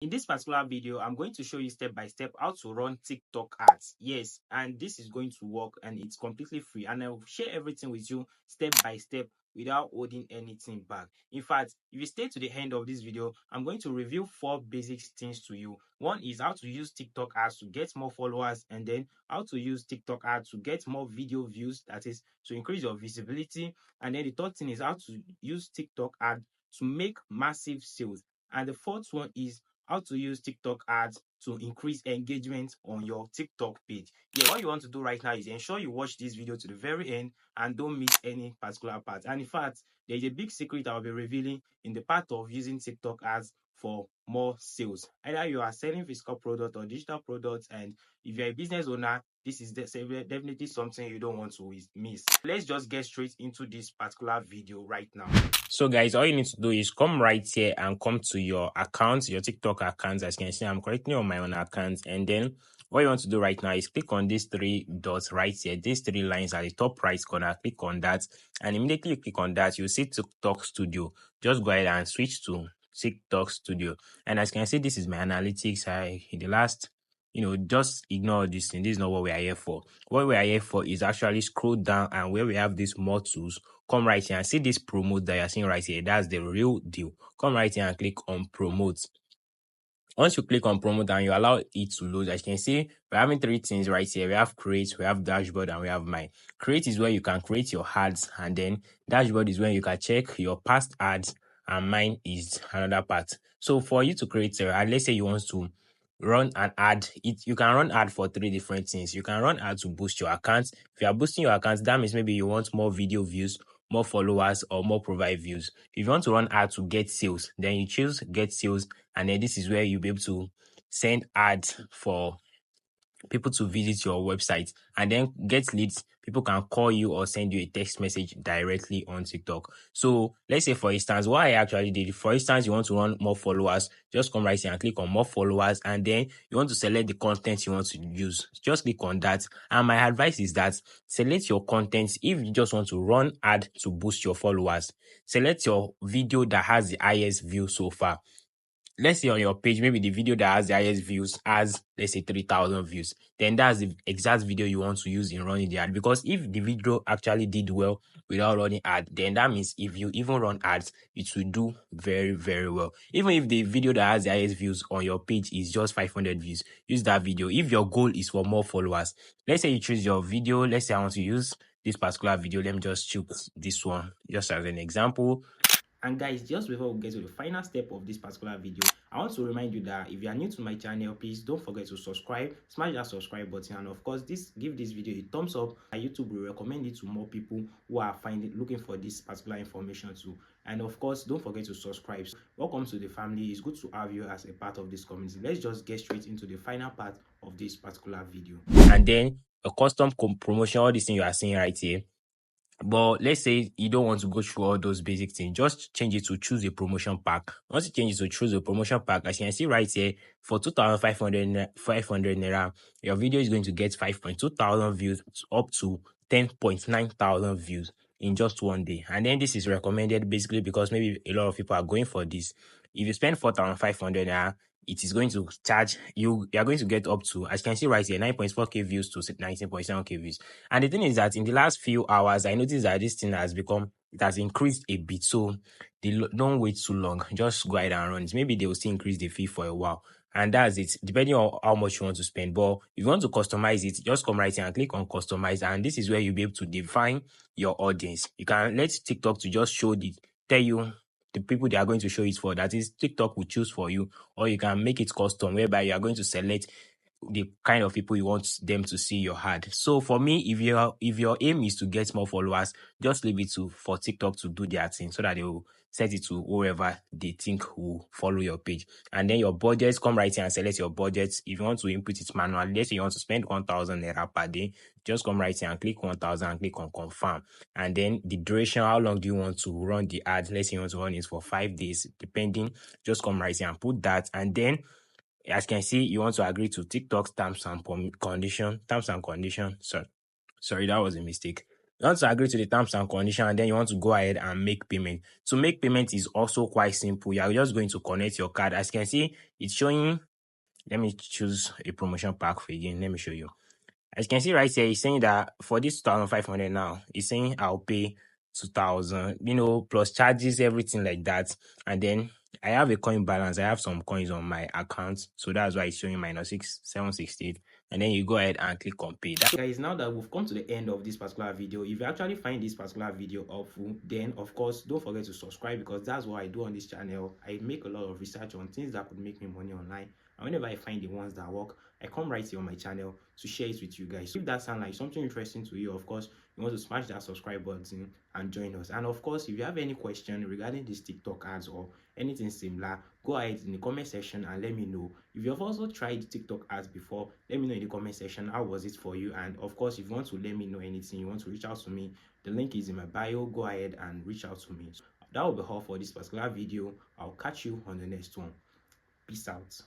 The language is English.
In this particular video, I'm going to show you step by step how to run TikTok ads. Yes, and this is going to work and it's completely free. And I'll share everything with you step by step without holding anything back. In fact, if you stay to the end of this video, I'm going to reveal 4 basic things to you. One is how to use TikTok ads to get more followers, and then how to use TikTok ads to get more video views, that is to increase your visibility. And then the third thing is how to use TikTok ad to make massive sales. And the fourth one is how to use TikTok ads to increase engagement on your TikTok page. Yeah, what you want to do right now is ensure you watch this video to the very end and don't miss any particular part. And in fact, there's a big secret I'll be revealing in the part of using TikTok ads for more sales. Either you are selling physical product or digital products, and if you're a business owner, this is definitely something you don't want to miss. Let's just get straight into this particular video right now. So guys, all you need to do is come right here and come to your account, your TikTok account. As you can see, I'm currently on my own account. And then what you want to do right now is click on these 3 dots right here. These 3 lines at the top right corner. Click on that. And immediately you click on that, you'll see TikTok Studio. Just go ahead and switch to TikTok Studio. And as you can see, this is my analytics. In the last, just ignore this thing. This is not what we are here for. What we are here for is actually scroll down, and where we have these more tools, come right here and see this promote that you're seeing right here. That's the real deal. Come right here and click on promote. Once you click on promote and you allow it to load, as you can see, we're having 3 things right here. We have create, we have dashboard, and we have my. Create is where you can create your ads, and then dashboard is where you can check your past ads, and mine is another part. So for you to create a ad, let's say you want to run an ad, you can run ad for 3 different things. You can run ad to boost your account. If you are boosting your account, that means maybe you want more video views, more followers, or more provide views. If you want to run ad to get sales, then you choose get sales, and then this is where you'll be able to send ads for people to visit your website, and then get leads. People can call you or send you a text message directly on TikTok. So let's say, for instance, what I actually did, for instance, you want to run more followers, just come right here and click on more followers, and then you want to select the content you want to use. Just click on that. And my advice is that select your content. If you just want to run ad to boost your followers, select your video that has the highest view so far. Let's say on your page, maybe the video that has the highest views has, let's say, 3,000 views. Then that's the exact video you want to use in running the ad. Because if the video actually did well without running ad, then that means if you even run ads, it will do very, very well. Even if the video that has the highest views on your page is just 500 views, use that video. If your goal is for more followers, let's say you choose your video. Let's say I want to use this particular video. Let me just choose this one just as an example. And guys, just before we get to the final step of this particular video, I want to remind you that if you are new to my channel, please don't forget to subscribe, smash that subscribe button, and of course, give this video a thumbs up. YouTube will recommend it to more people who are looking for this particular information too. And of course, don't forget to subscribe. Welcome to the family. It's good to have you as a part of this community. Let's just get straight into the final part of this particular video. And then a custom promotion, all this thing you are seeing right here. But let's say you don't want to go through all those basic things. Just change it to choose a promotion pack. Once you change it to choose a promotion pack, as you can see right here, for 2,500 naira, your video is going to get 5.2 thousand views up to 10.9 thousand views in just one day. And then this is recommended basically because maybe a lot of people are going for this. If you spend 4,500 naira, it is going to charge you. You are going to get up to, as you can see right here, 9.4k views to 19.7k views. And the thing is that in the last few hours, I noticed that this thing it has increased a bit. So don't wait too long. Just go ahead and run it. Maybe they will still increase the fee for a while. And that's it, depending on how much you want to spend. But if you want to customize it, just come right here and click on customize. And this is where you'll be able to define your audience. You can let TikTok to just tell you the people they are going to show it for. That is, TikTok will choose for you, or you can make it custom, whereby you are going to select the kind of people you want them to see your ad. So for me, if your aim is to get more followers, just leave it for TikTok to do their thing, so that they will set it to whoever they think will follow your page. And then your budgets, come right here and select your budgets. If you want to input it manually, let's say you want to spend 1,000 naira per day, just come right here and click 1,000 and click on confirm. And then the duration, how long do you want to run the ad? Let's say you want to run it for 5 days, depending. Just come right here and put that. And then, as you can see, you want to agree to TikTok's terms and condition. Sorry, that was a mistake. You want to agree to the terms and conditions, and then you want to go ahead and make payment. To make payment is also quite simple. You are just going to connect your card. As you can see, it's showing. Let me choose a promotion pack for again. Let me show you. As you can see right here, it's saying that for this 2,500 now, it's saying I'll pay 2,000, plus charges, everything like that. And then I have a coin balance. I have some coins on my account. So that's why it's showing minus 768. And then you go ahead and click on pay. Guys, now that we've come to the end of this particular video, if you actually find this particular video helpful, then of course don't forget to subscribe, because that's what I do on this channel. I make a lot of research on things that could make me money online, and whenever I find the ones that work, I come right here on my channel to share it with you guys. So if that sounds like something interesting to you, of course you want to smash that subscribe button and join us. And of course, if you have any question regarding this TikTok ads or anything similar, go ahead in the comment section and let me know. If you have also tried TikTok ads before, let me know in the comment section how was it for you. And of course, if you want to let me know anything, you want to reach out to me, the link is in my bio. Go ahead and reach out to me. So that will be all for this particular video. I'll catch you on the next one. Peace out.